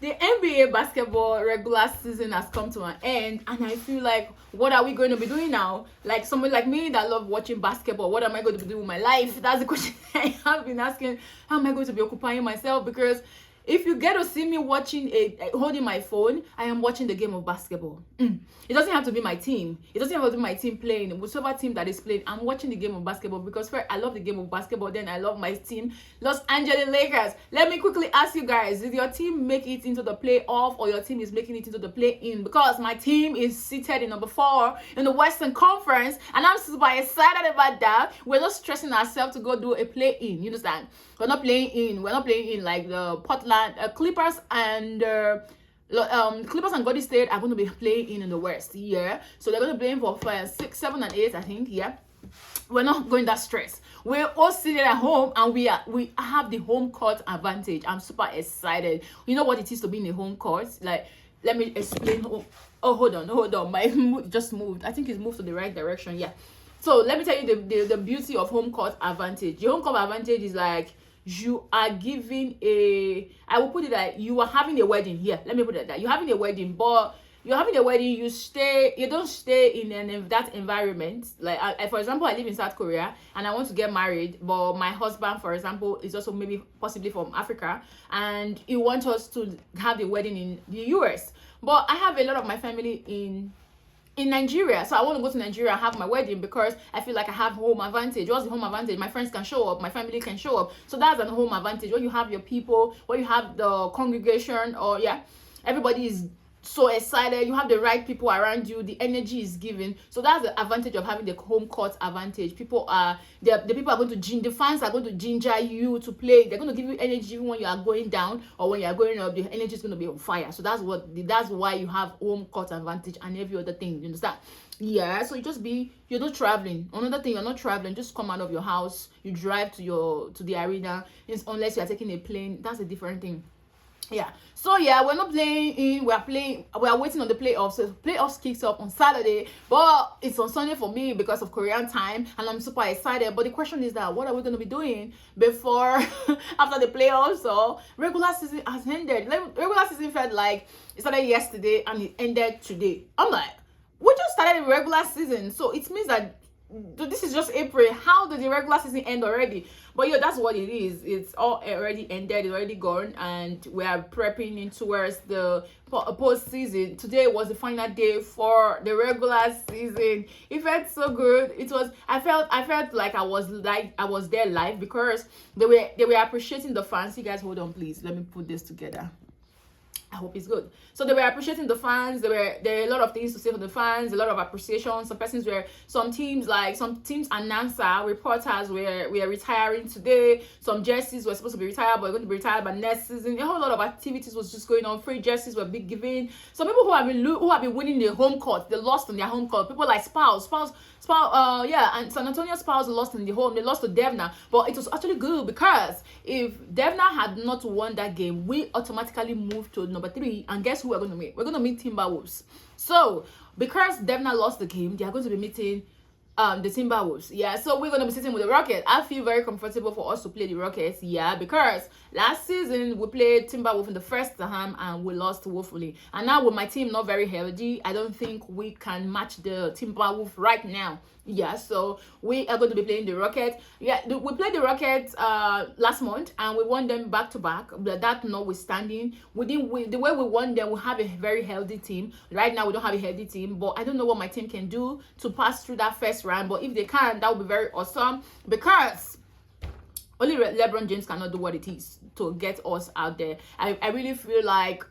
the NBA basketball regular season has come to an end, and I feel like, what are we going to be doing now? Like someone like me that love watching basketball, what am I going to be doing with my life? That's the question I have been asking. How am I going to be occupying myself? Because if you get to see me watching holding my phone, I am watching the game of basketball. It doesn't have to be my team. It doesn't have to be my team playing. Whichever team that is playing, I'm watching the game of basketball because first, I love the game of basketball. Then I love my team, Los Angeles Lakers. Let me quickly ask you guys: did your team make it into the playoff, or your team is making it into the play-in? Because my team is seated in number 4 in the Western Conference, and I'm super excited about that. We're not stressing ourselves to go do a play-in. You understand? We're not playing in like the Portland Clippers and Clippers and Golden State are going to be playing in the West. Yeah, so they're going to play for 5, 6, 7, and 8, I think. Yeah, we're not going that stress. We're all sitting at home, and we have the home court advantage. I'm super excited. You know what it is to be in a home court? Like, let me explain. Oh, hold on. My just moved. I think it's moved to the right direction. Yeah. So let me tell you the beauty of home court advantage. The home court advantage is like, you are giving I will put it like you are having a wedding here. Let me put it like that. You're having a wedding, but you're having a wedding, you don't stay in that environment. Like, for example, I live in South Korea and I want to get married, but my husband, for example, is also maybe possibly from Africa, and he wants us to have the wedding in the US. But I have a lot of my family in Nigeria, so I want to go to Nigeria and have my wedding because I feel like I have home advantage. What's the home advantage? My friends can show up, my family can show up, so that's an home advantage. When you have your people, when you have the congregation, or everybody is so excited, you have the right people around you, the energy is given. So that's the advantage of having the home court advantage. The people are going to the fans are going to ginger you to play. They're going to give you energy even when you are going down or when you are going up. The energy is going to be on fire. So that's why you have home court advantage and every other thing. You understand? Yeah, so you're not traveling. Another thing, you're not traveling, just come out of your house, you drive to the arena. Unless you are taking a plane, that's a different thing. Yeah, so we're not playing we are waiting on the playoffs. So playoffs kicks off on Saturday, but it's on Sunday for me because of Korean time, and I'm super excited. But the question is that, what are we going to be doing before after the playoffs? So regular season has ended. Regular season felt like it started yesterday and it ended today. I'm like, we just started the regular season, so it means that this is just April. How did the regular season end already? But that's what it is. It's all already ended, it's already gone, and we are prepping in towards the postseason. Today was the final day for the regular season. It felt so good. I felt like I was there live because they were appreciating the fans. You guys hold on, please. Let me put this together. I hope it's good. So they were appreciating the fans. There were a lot of things to say for the fans, a lot of appreciation. Some teams announcer, reporters were retiring today. Some jerseys were supposed to be retired, but they're going to be retired by next season. A whole lot of activities was just going on. Free jerseys were being given. Some people who have been winning their home court, they lost on their home court. People like Spouse, and San Antonio Spouse lost in the home. They lost to Devna, but it was actually good because if Devna had not won that game, we automatically moved to number 3. And guess who we're going to meet? We're going to meet Timberwolves. So because Devna lost the game, they are going to be meeting the Timberwolves. So we're going to be sitting with the Rockets. I feel very comfortable for us to play the Rockets, because last season we played Timberwolves in the first time and we lost woefully. And now with my team not very healthy, I don't think we can match the Timberwolves right now. So we are going to be playing the Rockets. We played the Rockets last month and we won them back to back. But that notwithstanding, the way we won them, we have a very healthy team. Right now we don't have a healthy team, but I don't know what my team can do to pass through that first round. But if they can, that would be very awesome, because only LeBron James cannot do what it is to get us out there. I really feel like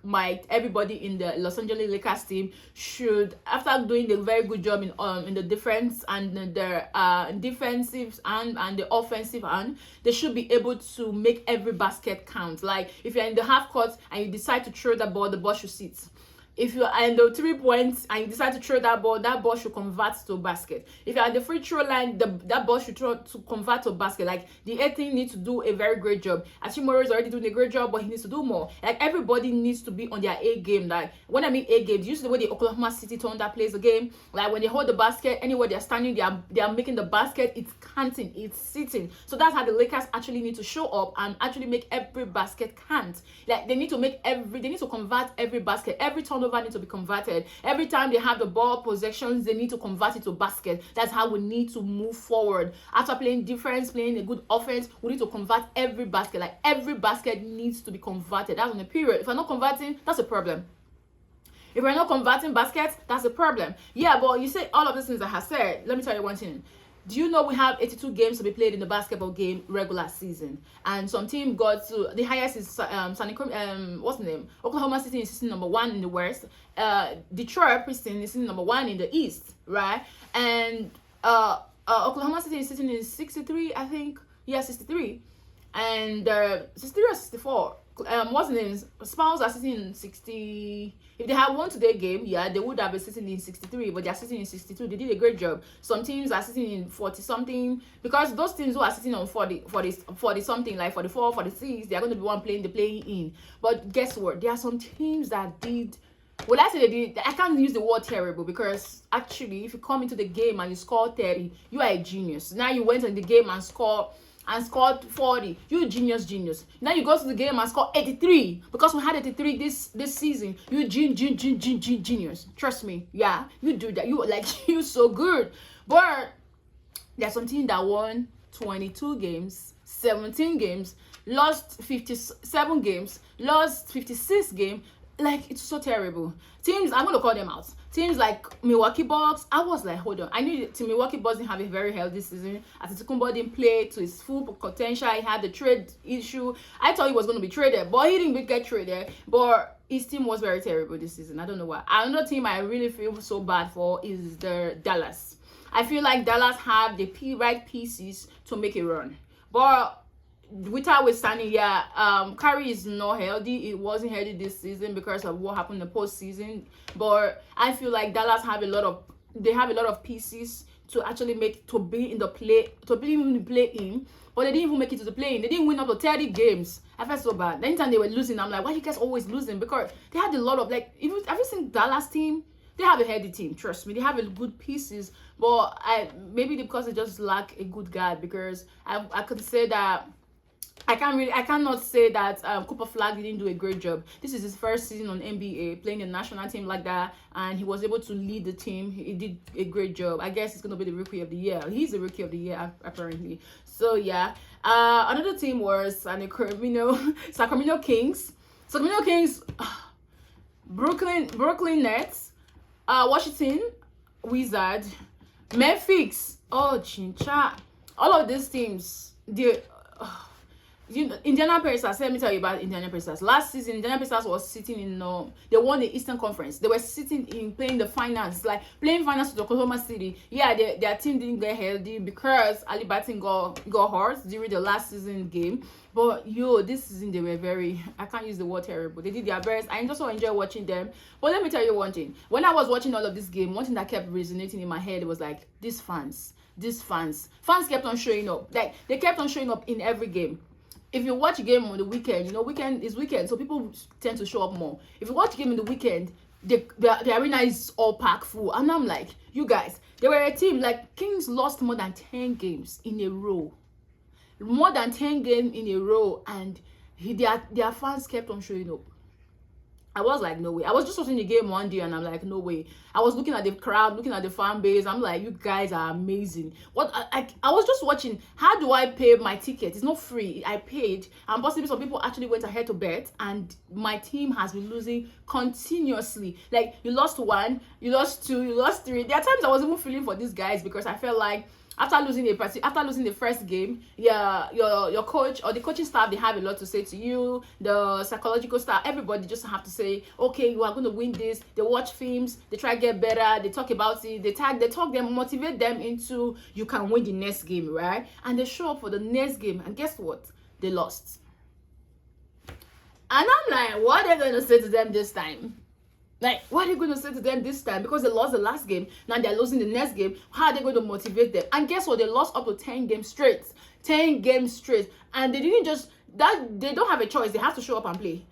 everybody in the Los Angeles Lakers team should, after doing a very good job in the defense and the defensive and the offensive end, they should be able to make every basket count. Like if you're in the half court and you decide to throw the ball should sit. If you're in the 3 points and you decide to throw that ball should convert to a basket. If you're at the free throw line, that ball should throw to convert to a basket. Like, the 18 needs to do a very great job. Achimura is already doing a great job, but he needs to do more. Like, everybody needs to be on their A game. Like, when I mean A game, usually the way the Oklahoma City Thunder plays the game, like when they hold the basket, anywhere they're standing, they are making the basket, it's counting, it's sitting. So that's how the Lakers actually need to show up and actually make every basket count. Like, they need to convert every basket. Every turnover needs to be converted. Every time they have the ball possessions, they need to convert it to basket. That's how we need to move forward. After playing defense, playing a good offense, we need to convert every basket. Like, every basket needs to be converted. That's on the period. If we're not converting, that's a problem. If we're not converting baskets, that's a problem. Yeah, but you say all of these things I have said. Let me tell you one thing. Do you know we have 82 games to be played in the basketball game regular season? And some team got to the highest is what's the name? Oklahoma City is sitting number 1 in the West. Detroit Pistons is sitting number 1 in the East, right? And Oklahoma City is sitting in 63, I think. Yeah, 63. And 63 or 64. What's the name? Spurs are sitting in 60. If they had won today's game, yeah, they would have been sitting in 63, but they're sitting in 62. They did a great job. Some teams are sitting in 40 something, because those teams who are sitting on 40 something, like 44, 46, they're going to be one playing the playing in. But guess what? There are some teams that did. Well, I say they did. I can't use the word terrible, because actually, if you come into the game and you score 30, you are a genius. Now you went in the game and scored 40. You genius. Now you go to the game and score 83, because we had 83 this season. You genius. Trust me. Yeah, you do that. You so good. But there's some team that won 22 games, 17 games, lost 57 games, lost 56 games. Like, it's so terrible. Teams, I'm going to call them out. Teams like Milwaukee Bucks, I was like, hold on. I knew the Milwaukee Bucks didn't have a very healthy season. Antetokounmpo didn't play to his full potential. He had the trade issue. I thought he was going to be traded, but he didn't get traded. But his team was very terrible this season. I don't know why. Another team I really feel so bad for is the Dallas. I feel like Dallas have the right pieces to make a run. But withstanding, Curry is not healthy. It wasn't healthy this season because of what happened in the postseason. But I feel like Dallas have a lot of pieces to actually be in the play in. But they didn't even make it to the play in. They didn't win up to 30 games. I felt so bad. Anytime they were losing, I'm like, why you guys always losing? Because they had a lot of, like, have you seen Dallas team? They have a healthy team, trust me. They have a good pieces, but maybe because they just lack a good guard. Because I could say that I cannot say that Cooper Flag didn't do a great job. This is his first season on NBA, playing a national team like that, and he was able to lead the team. He did a great job. I guess he's going to be the rookie of the year. He's the rookie of the year, apparently. So, yeah. Another team was Sacramento Kings. Sacramento Kings, Brooklyn Nets, Washington Wizards, Memphis. Oh, Chincha. All of these teams, Indiana Pacers. Let me tell you about Indiana Pacers. Last season, Indiana Pacers was sitting in they won the Eastern Conference. They were sitting in playing the finals, like playing finals with Oklahoma City. Yeah, their team didn't get healthy because Ali Batin got hurt during the last season game. But this season they were I can't use the word terrible. They did their best. I just enjoy watching them. But let me tell you one thing. When I was watching all of this game, one thing that kept resonating in my head was like, these fans kept on showing up. Like, they kept on showing up in every game. If you watch a game on the weekend, weekend is weekend, so people tend to show up more. If you watch a game in the weekend, the arena is all packed full. And I'm like, you guys, they were a team. Like, Kings lost more than 10 games in a row. More than 10 games in a row, and their fans kept on showing up. I was like, no way. I was just watching the game one day and I'm like, no way. I was looking at the crowd, looking at the fan base. I'm like, you guys are amazing. I was just watching, how do I pay my ticket? It's not free. I paid, and possibly some people actually went ahead to bet, and my team has been losing continuously. Like, you lost 1, you lost 2, you lost 3. There are times I was even feeling for these guys, because I felt like after losing the first game, your coach or the coaching staff, they have a lot to say to you. The psychological staff, everybody just have to say, okay, you are going to win this. They watch films, they try to get better, they talk about it, they talk them, motivate them into, you can win the next game, right? And they show up for the next game, and guess what? They lost. And I'm like, what are they going to say to them this time? Like, what are you going to say to them this time? Because they lost the last game, now they're losing the next game. How are they going to motivate them? And guess what? They lost up to 10 games straight. 10 games straight. And they didn't just, that they don't have a choice. They have to show up and play.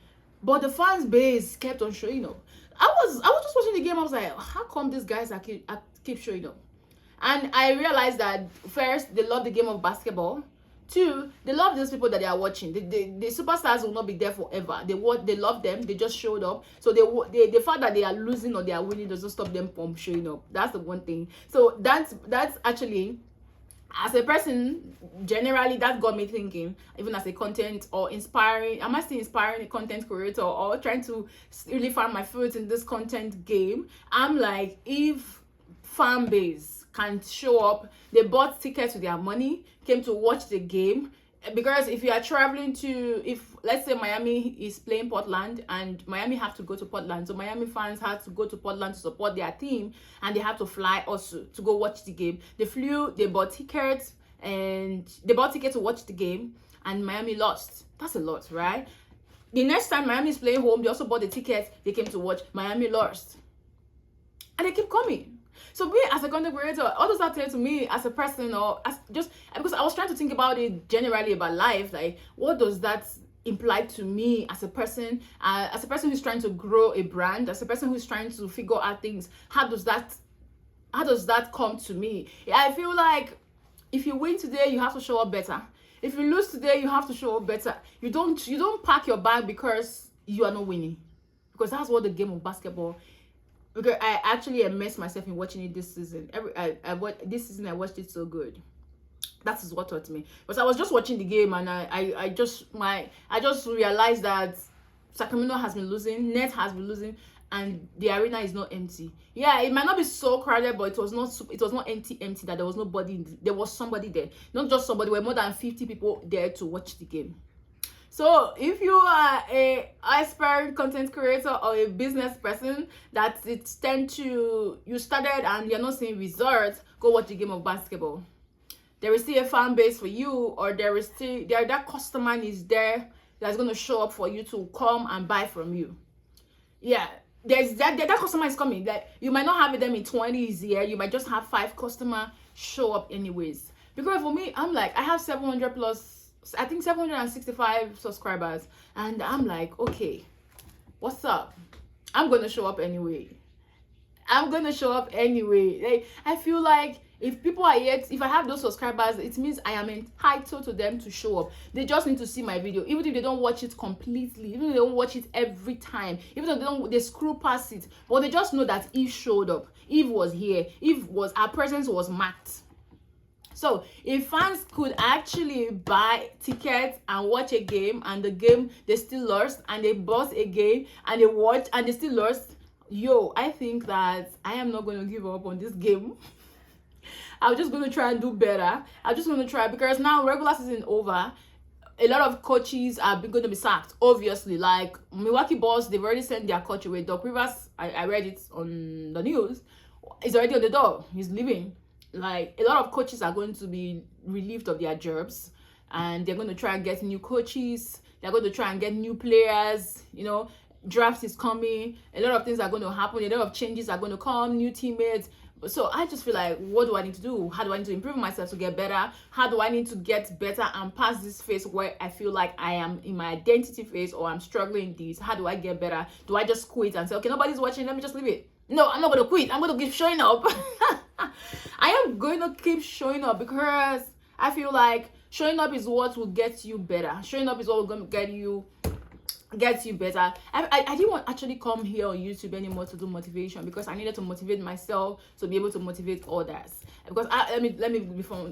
But the fans base kept on showing up. I was just watching the game. I was like, how come these guys keep showing up? And I realized that first, they love the game of basketball. Two, they love those people that they are watching. The superstars will not be there forever. They love them. They just showed up. So the fact that they are losing or they are winning doesn't stop them from showing up. That's the one thing. So that's actually, as a person, generally that got me thinking, even as a content or inspiring, am I still inspiring a content creator or trying to really find my foot in this content game? I'm like, if fan base can show up, they bought tickets with their money, came to watch the game, because if you are traveling to, if let's say Miami is playing Portland and Miami have to go to Portland, so Miami fans had to go to Portland to support their team, and they have to fly also to go watch the game. They flew, they bought tickets, and they bought tickets to watch the game, and Miami lost. That's a lot, right? The next time Miami is playing home, they also bought the tickets, they came to watch, Miami lost, and they keep coming. So me as a content creator, all those are telling to me as a person, or as just because I was trying to think about it generally about life, like what does that imply to me as a person who's trying to grow a brand, as a person who's trying to figure out things. How does that come to me? I feel like if you win today, you have to show up better. If you lose today, you have to show up better. You don't pack your bag because you are not winning, because that's what the game of basketball. Because I actually immersed myself in watching it this season. This season I watched it so good. That is what taught me. Because I was just watching the game, and I just realized that Sacramento has been losing, Net has been losing, and the arena is not empty. Yeah, it might not be so crowded, but it was not empty that there was nobody. There was somebody there. Not just somebody, there were more than 50 people there to watch the game. So if you are a aspiring content creator or a business person that you started and you're not seeing results, go watch the game of basketball. There is still a fan base for you, or that customer is there that's going to show up for you to come and buy from you. Yeah, there's that customer is coming. Like, you might not have them in 20s here, you might just have 5 customers show up anyways. Because for me, I'm like, I have 700 plus, I think 765 subscribers, and I'm like, okay, what's up? I'm gonna show up anyway. Like, I feel like if people are yet, if I have those subscribers, it means I am entitled to them to show up. They just need to see my video, even if they don't watch it completely, even if they don't watch it every time, even though they scroll past it, but they just know that Eve showed up, Eve was here, our presence was marked. So if fans could actually buy tickets and watch a game, and the game they still lost, and they bought a game and they watched and they still lost, I think that I am not going to give up on this game. I'm just going to try and do better. I'm just going to try, because now regular season over, a lot of coaches are going to be sacked, obviously. Like Milwaukee Bulls, they've already sent their coach away. Doc Rivers, I read it on the news, is already on the door. He's leaving. Like, a lot of coaches are going to be relieved of their jobs, and they're going to try and get new coaches. They're going to try and get new players. Draft is coming. A lot of things are going to happen. A lot of changes are going to come, new teammates. So I just feel like, what do I need to do? How do I need to improve myself to get better? How do I need to get better and pass this phase where I feel like I am in my identity phase, or I'm struggling this? How do I get better? Do I just quit and say, okay, nobody's watching, let me just leave it? No, I'm not going to quit. I'm going to keep showing up. I am going to keep showing up, because I feel like showing up is what will get you better. Showing up is what will going to get you better. I didn't want to actually come here on YouTube anymore to do motivation, because I needed to motivate myself to be able to motivate others. Because let me before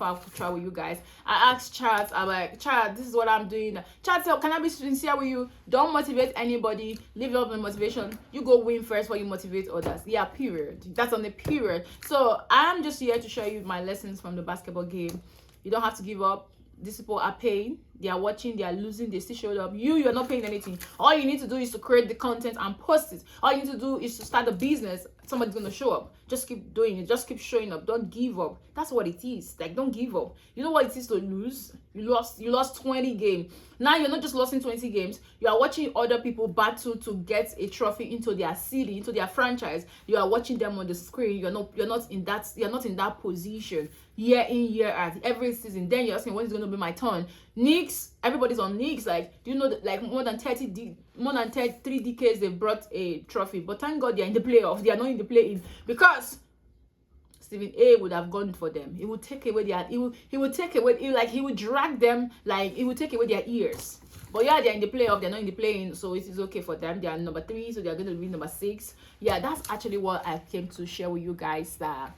I try with you guys, I asked Chad, I'm like, Chad, this is what I'm doing. Chad said, can I be sincere with you? Don't motivate anybody. Leave up the motivation. You go win first before you motivate others. Yeah, period. That's on the period. So I'm just here to show you my lessons from the basketball game. You don't have to give up. These people are paying. They are watching, they are losing, they still showed up. You're not paying anything. All you need to do is to create the content and post it. All you need to do is to start a business. Somebody's gonna show up. Just keep doing it. Just keep showing up. Don't give up. That's what it is. Like, don't give up. You know what it is to lose? You lost 20 games. Now you're not just losing 20 games. You are watching other people battle to get a trophy into their city, into their franchise. You are watching them on the screen. You're not in that position year in, year out, every season. Then you're asking, when is going to be my turn? Knicks, everybody's on Knicks. Like, do you know that, like, more than 3 decades they've brought a trophy, but thank God they're in the playoff. They are not in the play-in, because Stephen A would have gone for them. He would take away he would take away, he would drag them, like, he would take away their ears. But yeah, they're in the playoff, they're not in the play-in, so it is okay for them. They are number 3, so they're going to be number 6. Yeah, that's actually what I came to share with you guys. That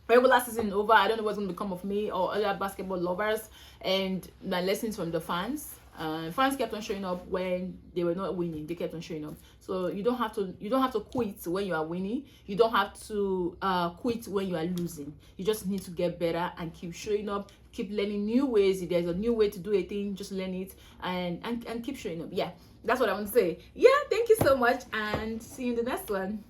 regular season over. I don't know what's going to become of me or other basketball lovers, and my lessons from the fans. Fans kept on showing up when they were not winning. They kept on showing up. So you don't have to quit when you are winning. You don't have to quit when you are losing. You just need to get better and keep showing up. Keep learning new ways. If there's a new way to do a thing, just learn it and keep showing up. Yeah, that's what I want to say. Yeah, thank you so much, and see you in the next one.